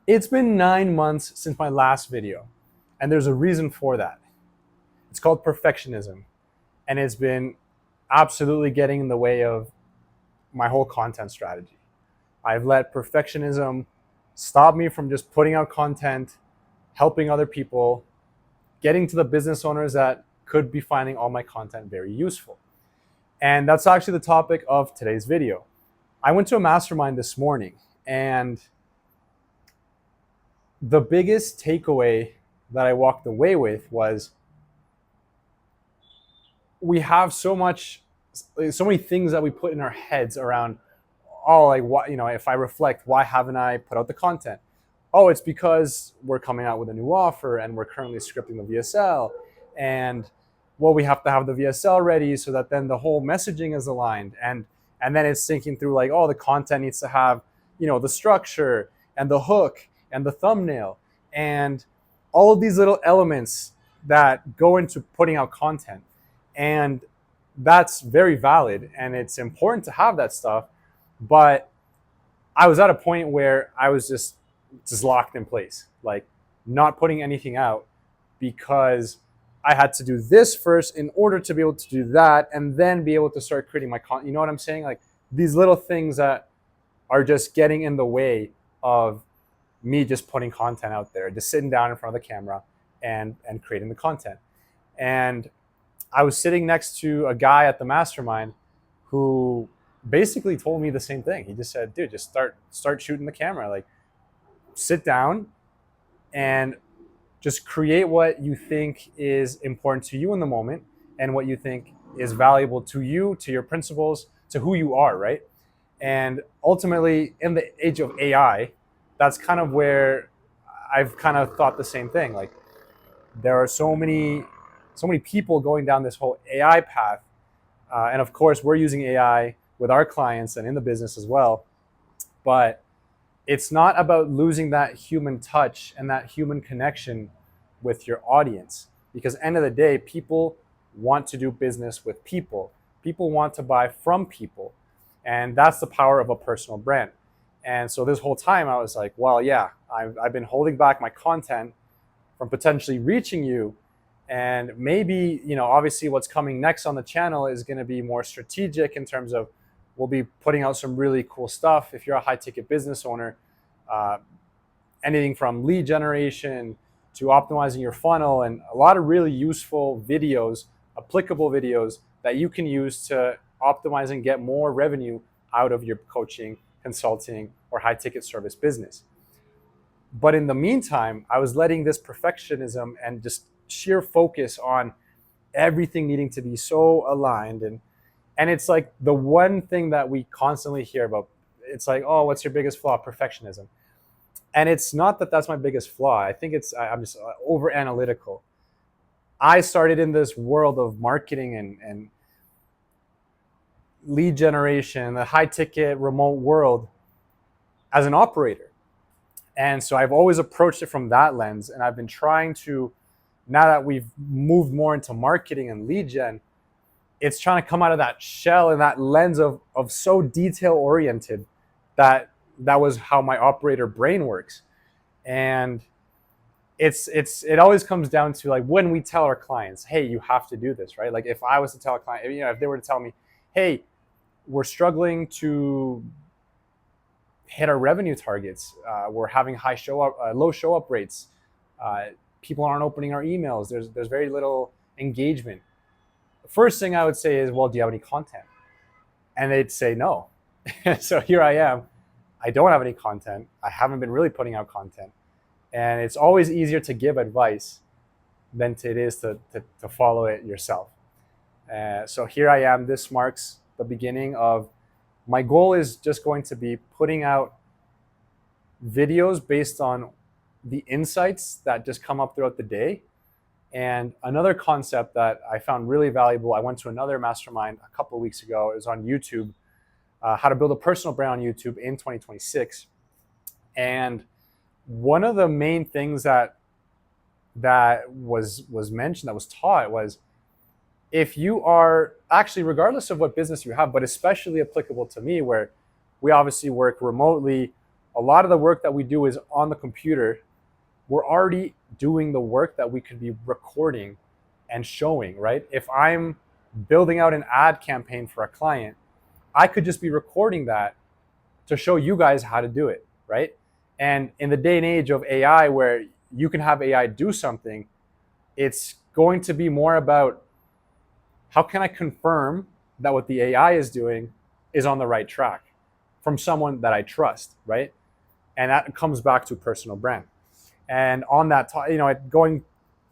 It's been 9 months since my last video, and there's a reason for that. It's called perfectionism, and it's been absolutely getting in the way of my whole content strategy. I've let perfectionism stop me from just putting out content, helping other people, getting to the business owners that could be finding all my content very useful. And that's actually the topic of today's video. I went to a mastermind this morning, and the biggest takeaway that I walked away with was we have so many things that we put in our heads around, oh, like, what, if I reflect, why haven't I put out the content? Oh, it's because we're coming out with a new offer and we're currently scripting the VSL, and well, we have to have the VSL ready so that then the whole messaging is aligned, and then it's thinking through, like, oh, the content needs to have, the structure and the hook and the thumbnail and all of these little elements that go into putting out content. And that's very valid and it's important to have that stuff. But I was at a point where I was just locked in place, like not putting anything out because I had to do this first in order to be able to do that and then be able to start creating my content. You know what I'm saying? Like these little things that are just getting in the way of me just putting content out there, just sitting down in front of the camera and creating the content. And I was sitting next to a guy at the mastermind who basically told me the same thing. He just said, dude, just start shooting the camera. Like, sit down and just create what you think is important to you in the moment and what you think is valuable to you, to your principles, to who you are, right? And ultimately, in the age of AI, that's kind of where I've kind of thought the same thing. Like, there are so many people going down this whole AI path, and of course, we're using AI with our clients and in the business as well. But it's not about losing that human touch and that human connection with your audience, because end of the day, people want to do business with people. People want to buy from people, and that's the power of a personal brand. And so this whole time I was like, well, yeah, I've been holding back my content from potentially reaching you. And maybe, obviously what's coming next on the channel is going to be more strategic in terms of we'll be putting out some really cool stuff. If you're a high ticket business owner, anything from lead generation to optimizing your funnel, and a lot of really useful videos, applicable videos that you can use to optimize and get more revenue out of your coaching, consulting, or high ticket service business. But in the meantime, I was letting this perfectionism and just sheer focus on everything needing to be so aligned. And it's like the one thing that we constantly hear about. It's like, oh, what's your biggest flaw? Perfectionism. And it's not that that's my biggest flaw. I think I'm just over analytical. I started in this world of marketing and lead generation, the high ticket remote world, as an operator. And so I've always approached it from that lens. And I've been trying to, now that we've moved more into marketing and lead gen, it's trying to come out of that shell and that lens of so detail oriented that was how my operator brain works. And it always comes down to, like, when we tell our clients, hey, you have to do this, right? Like if I was to tell a client, if they were to tell me, hey, we're struggling to hit our revenue targets, we're having low show up rates, people aren't opening our emails, there's very little engagement. The first thing I would say is, well, do you have any content? And they'd say no. So here I am. I don't have any content. I haven't been really putting out content. And it's always easier to give advice than it is to follow it yourself. So here I am. This marks the beginning of my goal is just going to be putting out videos based on the insights that just come up throughout the day. And another concept that I found really valuable, I went to another mastermind a couple of weeks ago. It was on YouTube, how to build a personal brand on YouTube in 2026. And one of the main things that was mentioned, that was taught, was if you are actually, regardless of what business you have, but especially applicable to me, where we obviously work remotely, A lot of the work that we do is on the computer. We're already doing the work that we could be recording and showing, right? If I'm building out an ad campaign for a client, I could just be recording that to show you guys how to do it, right? And in the day and age of AI, where you can have AI do something, it's going to be more about how can I confirm that what the AI is doing is on the right track from someone that I trust, right? And that comes back to personal brand. And on that, going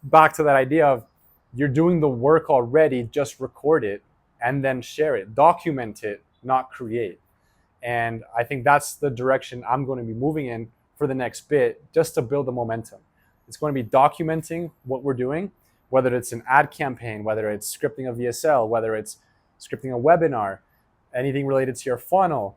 back to that idea of you're doing the work already, just record it and then share it, document it, not create. And I think that's the direction I'm going to be moving in for the next bit, just to build the momentum. It's going to be documenting what we're doing, whether it's an ad campaign, whether it's scripting a VSL, whether it's scripting a webinar, anything related to your funnel,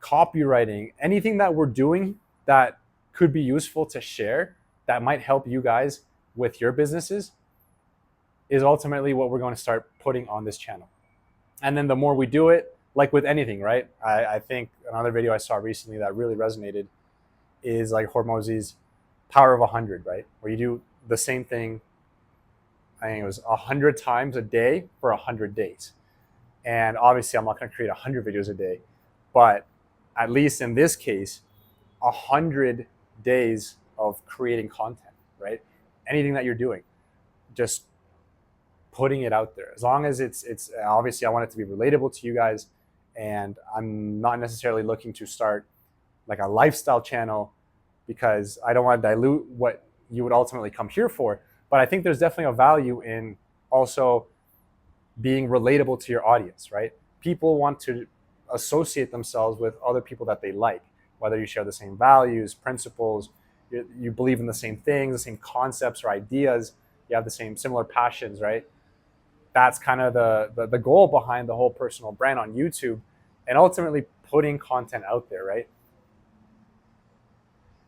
copywriting, anything that we're doing that could be useful to share that might help you guys with your businesses is ultimately what we're going to start putting on this channel. And then the more we do it, like with anything, right? I think another video I saw recently that really resonated is like Hormozi's Power of 100, right? Where you do the same thing, I think it was 100 times a day for 100 days. And obviously I'm not going to create 100 videos a day, but at least in this case, 100 days of creating content, right? Anything that you're doing, just putting it out there. As long as it's obviously I want it to be relatable to you guys, and I'm not necessarily looking to start like a lifestyle channel because I don't want to dilute what you would ultimately come here for. But I think there's definitely a value in also being relatable to your audience, right? People want to associate themselves with other people that they like, whether you share the same values, principles, you believe in the same things, the same concepts or ideas, you have the same similar passions, right? That's kind of the goal behind the whole personal brand on YouTube, and ultimately putting content out there, right?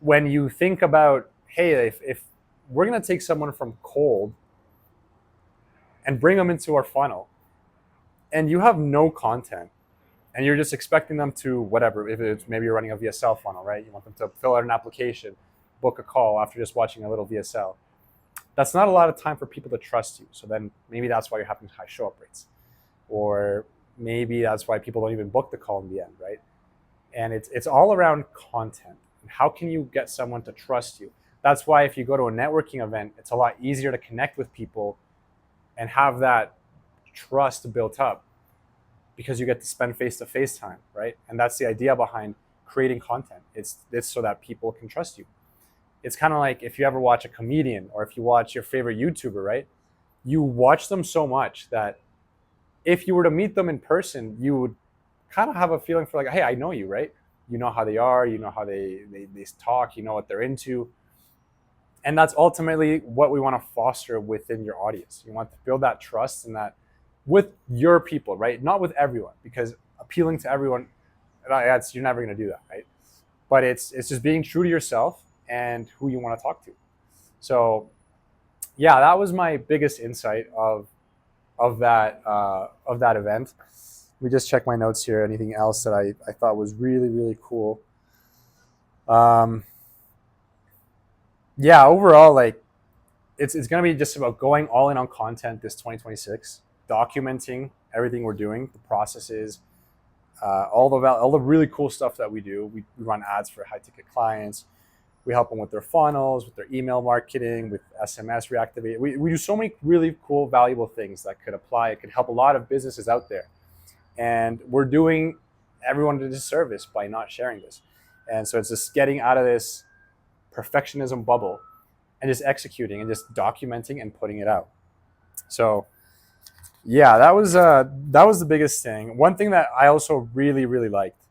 When you think about, hey, if we're going to take someone from cold and bring them into our funnel, and you have no content, and you're just expecting them to whatever, if it's maybe you're running a VSL funnel, right? You want them to fill out an application, book a call after just watching a little VSL. That's not a lot of time for people to trust you. So then maybe that's why you're having high show up rates. Or maybe that's why people don't even book the call in the end, right? And it's all around content. And how can you get someone to trust you? That's why if you go to a networking event, it's a lot easier to connect with people and have that trust built up because you get to spend face-to-face time, right? And that's the idea behind creating content. It's so that people can trust you. It's kind of like if you ever watch a comedian or if you watch your favorite YouTuber, right? You watch them so much that if you were to meet them in person, you would kind of have a feeling for like, hey, I know you, right? You know how they are, you know how they talk, you know what they're into. And that's ultimately what we want to foster within your audience. You want to build that trust and that with your people, right? Not with everyone, because appealing to everyone, you're never going to do that, right? But it's just being true to yourself and who you want to talk to. So yeah, that was my biggest insight of that event. We just check my notes here. Anything else that I thought was really, really cool? Yeah, overall, like it's going to be just about going all in on content this 2026, documenting everything we're doing, the processes, all the really cool stuff that we do. We run ads for high ticket clients. We help them with their funnels, with their email marketing, with SMS reactivate. We do so many really cool, valuable things that could apply. It could help a lot of businesses out there. And we're doing everyone a disservice by not sharing this. And so it's just getting out of this perfectionism bubble and just executing and just documenting and putting it out. So yeah, that was the biggest thing. One thing that I also really, really liked,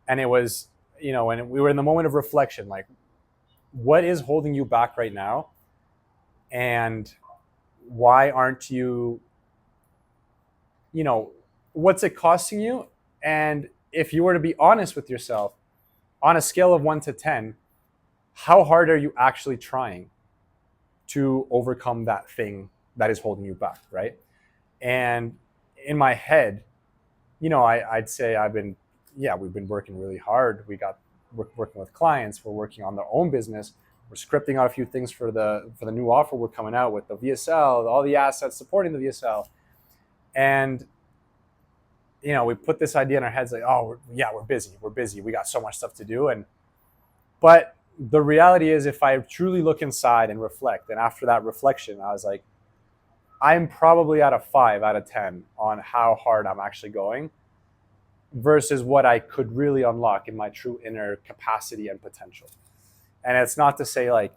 and it was, when we were in the moment of reflection, like, what is holding you back right now? And why aren't you, what's it costing you? And if you were to be honest with yourself, on a scale of 1 to 10, how hard are you actually trying to overcome that thing that is holding you back, right? And in my head, I'd say we've been working really hard. We got working with clients, we're working on their own business, we're scripting out a few things for the new offer we're coming out with, the VSL, all the assets supporting the VSL. And we put this idea in our heads like, oh, we're busy, we got so much stuff to do. But the reality is, if I truly look inside and reflect, and after that reflection, I was like, I'm probably at a 5 out of 10 on how hard I'm actually going versus what I could really unlock in my true inner capacity and potential. And it's not to say like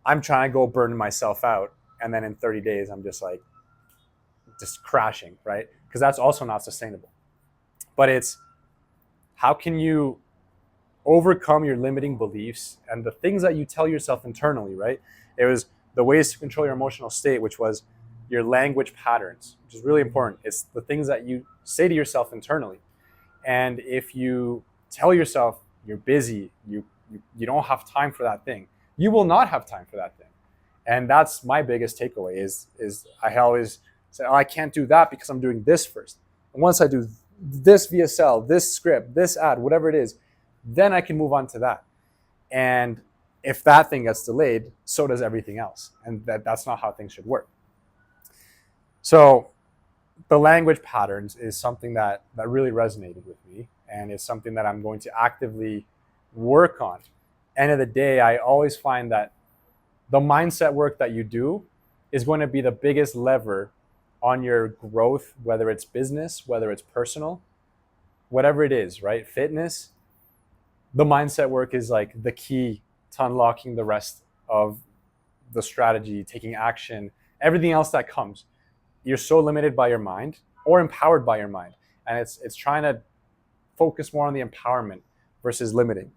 I'm trying to go burn myself out and then in 30 days I'm just crashing, right? Because that's also not sustainable. But it's how can you overcome your limiting beliefs and the things that you tell yourself internally, right? It was the ways to control your emotional state, which was your language patterns, which is really important. It's the things that you say to yourself internally. And if you tell yourself you're busy, you don't have time for that thing, you will not have time for that thing. And that's my biggest takeaway is I always say, oh, I can't do that because I'm doing this first. And once I do this VSL, this script, this ad, whatever it is, then I can move on to that. And if that thing gets delayed, so does everything else. And that's not how things should work. So the language patterns is something that really resonated with me. And it's something that I'm going to actively work on. End of the day, I always find that the mindset work that you do is going to be the biggest lever on your growth, whether it's business, whether it's personal, whatever it is, right? Fitness. The mindset work is like the key to unlocking the rest of the strategy, taking action, everything else that comes. You're so limited by your mind or empowered by your mind. And it's trying to focus more on the empowerment versus limiting.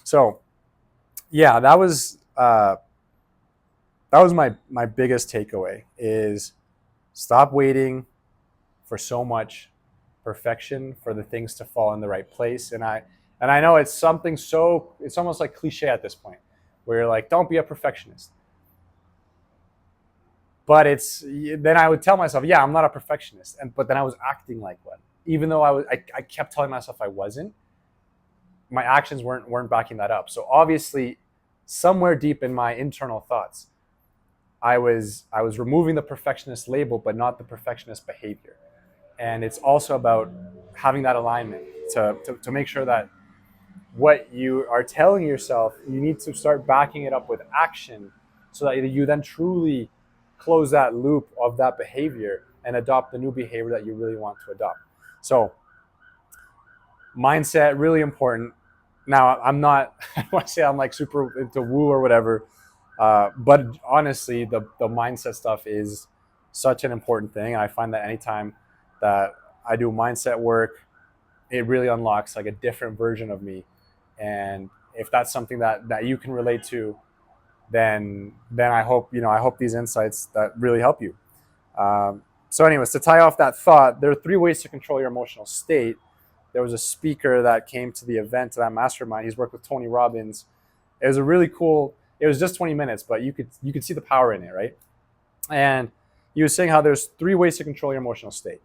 So yeah, that was my biggest takeaway is stop waiting for so much perfection for the things to fall in the right place. And I know it's almost like cliche at this point where you're like, don't be a perfectionist. But then I would tell myself, yeah, I'm not a perfectionist. But then I was acting like one. Even though I kept telling myself I wasn't, my actions weren't backing that up. So obviously, somewhere deep in my internal thoughts, I was removing the perfectionist label, but not the perfectionist behavior. And it's also about having that alignment to make sure that what you are telling yourself, you need to start backing it up with action so that you then truly close that loop of that behavior and adopt the new behavior that you really want to adopt. So mindset, really important. Now, I'm not, I don't want to say I'm like super into woo or whatever, but honestly, the mindset stuff is such an important thing. And I find that anytime that I do mindset work, it really unlocks like a different version of me. And if that's something that you can relate to, then I hope these insights that really help you. So anyways, to tie off that thought, there are 3 ways to control your emotional state. There was a speaker that came to the event, to that mastermind. He's worked with Tony Robbins. It was it was just 20 minutes, but you could see the power in it, right? And he was saying how there's 3 ways to control your emotional state.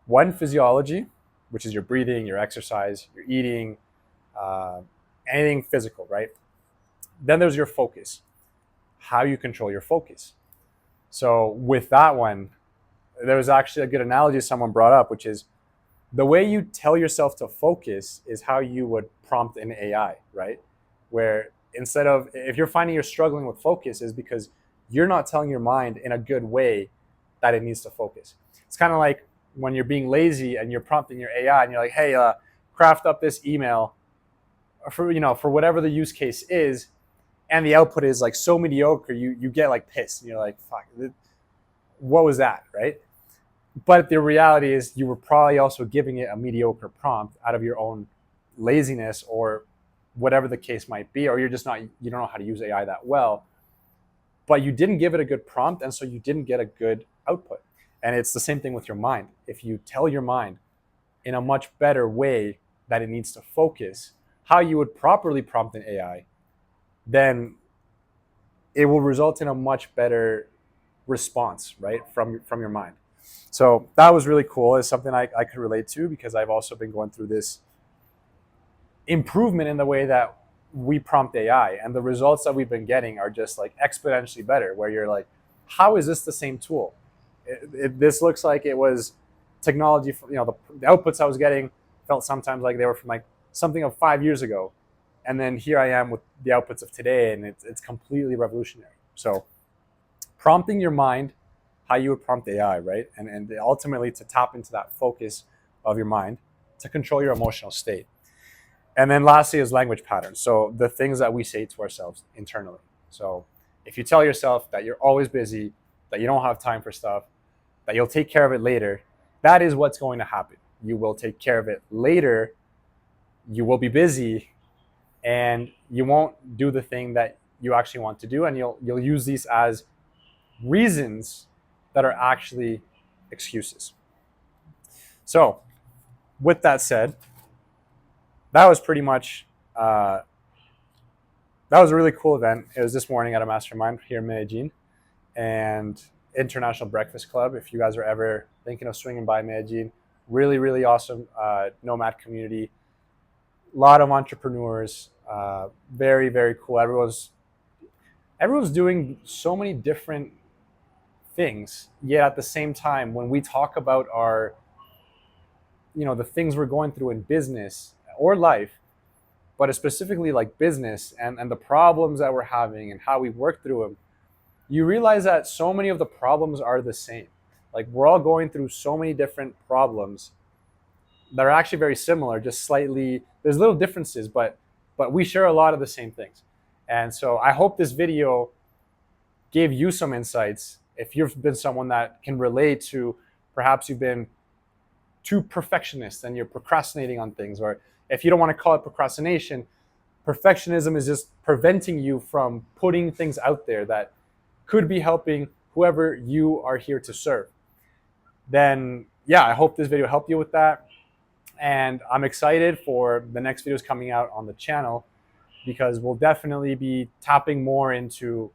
1, physiology, which is your breathing, your exercise, your eating, anything physical, right? Then there's your focus, how you control your focus. So with that one, there was actually a good analogy someone brought up, which is the way you tell yourself to focus is how you would prompt an AI, right? Where instead of, if you're finding you're struggling with focus, is because you're not telling your mind in a good way that it needs to focus. It's kind of like when you're being lazy and you're prompting your AI and you're like, hey, craft up this email for whatever the use case is, and the output is like so mediocre, you get like pissed and you're like, fuck, what was that, right? But the reality is you were probably also giving it a mediocre prompt out of your own laziness or whatever the case might be, or you don't know how to use AI that well, but you didn't give it a good prompt, and so you didn't get a good output. And it's the same thing with your mind. If you tell your mind in a much better way that it needs to focus, how you would properly prompt an AI, then it will result in a much better response, right, from your mind. So that was really cool. It's something I could relate to because I've also been going through this improvement in the way that we prompt AI, and the results that we've been getting are just like exponentially better, where you're like, how is this the same tool? This looks like it was technology from, the outputs I was getting felt sometimes like they were from like something of 5 years ago, and then here I am with the outputs of today, and it's completely revolutionary. So prompting your mind how you would prompt AI, right? And ultimately to tap into that focus of your mind to control your emotional state. And then lastly is language patterns. So the things that we say to ourselves internally. So if you tell yourself that you're always busy, that you don't have time for stuff, that you'll take care of it later, that is what's going to happen. You will take care of it later, you will be busy, and you won't do the thing that you actually want to do, and you'll use these as reasons that are actually excuses. So with that said, that was pretty much that was a really cool event. It was this morning at a mastermind here in Medellin, and International Breakfast Club. If you guys are ever thinking of swinging by Medellin, really, really awesome nomad community. A lot of entrepreneurs, very, very cool. Everyone's doing so many different things, yet at the same time, when we talk about our, the things we're going through in business or life, but specifically like business and the problems that we're having and how we work through them, you realize that so many of the problems are the same. Like, we're all going through so many different problems that are actually very similar, just slightly, there's little differences, but we share a lot of the same things. And so I hope this video gave you some insights. If you've been someone that can relate to, perhaps you've been too perfectionist and you're procrastinating on things, or if you don't want to call it procrastination, perfectionism is just preventing you from putting things out there that could be helping whoever you are here to serve. Then yeah, I hope this video helped you with that. And I'm excited for the next videos coming out on the channel, because we'll definitely be tapping more into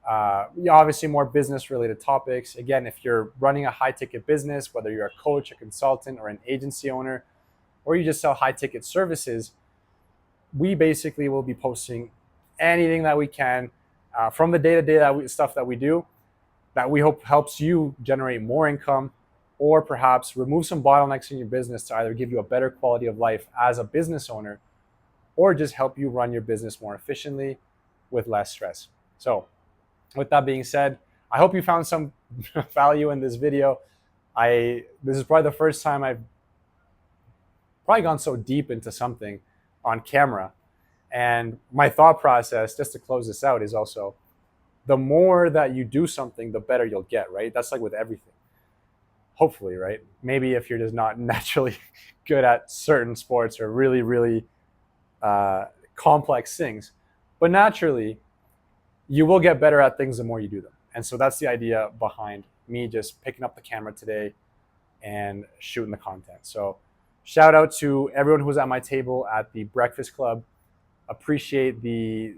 obviously more business related topics. Again, if you're running a high ticket business, whether you're a coach, a consultant, or an agency owner, or you just sell high ticket services, we basically will be posting anything that we can from the day-to-day stuff that we do, that we hope helps you generate more income, or perhaps remove some bottlenecks in your business to either give you a better quality of life as a business owner, or just help you run your business more efficiently with less stress. So with that being said, I hope you found some value in this video. This is probably the first time I've probably gone so deep into something on camera. And my thought process, just to close this out, is also the more that you do something, the better you'll get, right? That's like with everything. Hopefully, right? Maybe if you're just not naturally good at certain sports or really, really complex things, but naturally, you will get better at things the more you do them. And so that's the idea behind me just picking up the camera today and shooting the content. So shout out to everyone who was at my table at the Breakfast Club. Appreciate the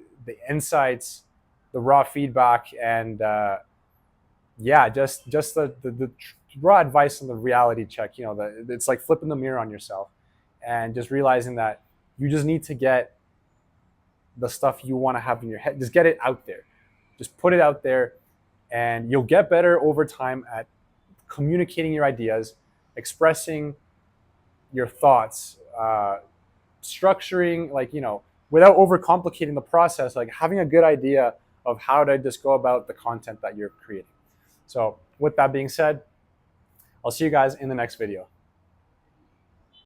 insights, the raw feedback, and yeah, just the raw advice and the reality check. It's like flipping the mirror on yourself and just realizing that you just need to get the stuff you want to have in your head. Just get it out there. Just put it out there, and you'll get better over time at communicating your ideas, expressing your thoughts, structuring, without overcomplicating the process, like having a good idea of how to just go about the content that you're creating. So with that being said, I'll see you guys in the next video.